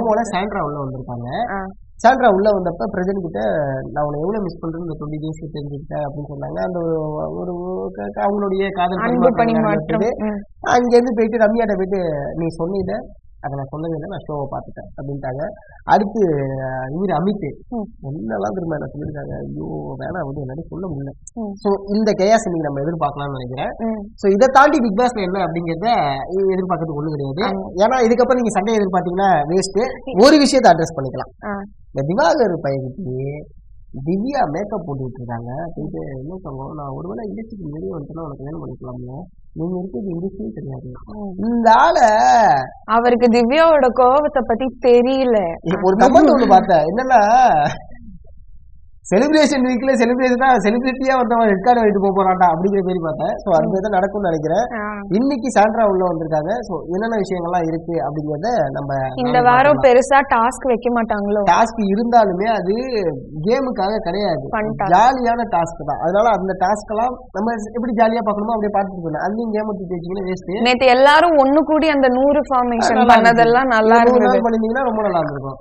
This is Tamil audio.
ப்ரோமோல சாண்ட்ரா உள்ள வந்திருக்காங்க. சாண்ட்ரா உள்ள வந்தப்ப பிரஜன் கிட்ட நான் உன்னை எவ்வளவு மிஸ் பண்றேன்னு இந்த 20 டேஸ்ல தெரிஞ்சுக்கிட்டேன் அப்படின்னு சொன்னாங்க. அந்த ஒரு அவங்களுடைய காதல் பரிமாற்றம் அங்க இருந்து போயிட்டு ரம்யாட்ட போயிட்டு நீ சொன்னீங்க அதை நான் சொன்னது இல்லை, நான் ஷோவை பார்த்துட்டேன் அப்படின்ட்டாங்க. அடுத்து இவர் அமித் என்னெல்லாம் திரும்ப என்ன சொல்லியிருக்காங்க, ஐயோ வேணாம் வந்து என்னால சொல்ல முடியல. ஸோ இந்த கேயாஸ் இன்னைக்கு நம்ம எதிர்பார்க்கலாம்னு நினைக்கிறேன். ஸோ இதை தாண்டி பிக் பாஸ்ல என்ன அப்படிங்கிறத எதிர்பார்க்கறதுக்கு ஒண்ணு கிடையாது. ஏன்னா இதுக்கப்புறம் நீங்க சண்டை எதிர்பார்த்தீங்கன்னா வேஸ்ட். ஒரு விஷயத்தை அட்ரஸ் பண்ணிக்கலாம். இந்த திவாகர் பையனுக்கு திவ்யா மேக்கப் போட்டுட்டு இருக்காங்க. போயிட்டு என்ன சொல்லுவோம், நான் ஒருவேளை இண்டஸ்ட்ரிக்கு வெளியே வந்துட்டுனா உனக்கு கல்யாணம் பண்ணிக்கலாம்ல, நீங்க இருக்கிறது இண்டஸ்ட்ரியே தெரியாது. இந்த ஆள அவருக்கு திவ்யாவோட கோபத்தை பத்தி தெரியல. ஒரு கமெண்ட் ஒண்ணு பார்த்தேன், என்னன்னா செலிப்ரேஷன் வீக்ல செலிப்ரேஷனா செலிபிரிட்டியா ஒருத்தவங்க ரெட் கார்டு வாங்கிட்டு போறான்டா அப்படிங்கிற மாதிரி பார்த்தேன். ஸோ அது தான் நடக்கும்னு நினைக்கிறேன். இன்னைக்கு சாண்ட்ரா உள்ள வந்திருக்காங்க. ஸோ என்னென்ன விஷயங்கள்லாம் இருக்கு அப்படிங்கறத நம்ம இந்த வாரம் பெருசா டாஸ்க் வைக்க மாட்டாங்களோ. டாஸ்க் இருந்தாலுமே அது கேமுக்காக கிடையாது, ஜாலியான டாஸ்க் தான். அதனால அந்த டாஸ்க் எல்லாம் நம்ம எப்படி ஜாலியா பார்க்கணுமோ அப்படியே பார்த்துட்டு போகணும். அதையும் கேம் வச்சுட்டீங்கன்னா வேஸ்ட். நேற்று எல்லாரும் ஒண்ணு கூடி அந்த 100 ஃபார்மேஷன் பண்ணதெல்லாம் நல்லா இருந்தது. பண்ணிருந்தீங்கன்னா ரொம்ப நல்லா இருந்திருக்கும்.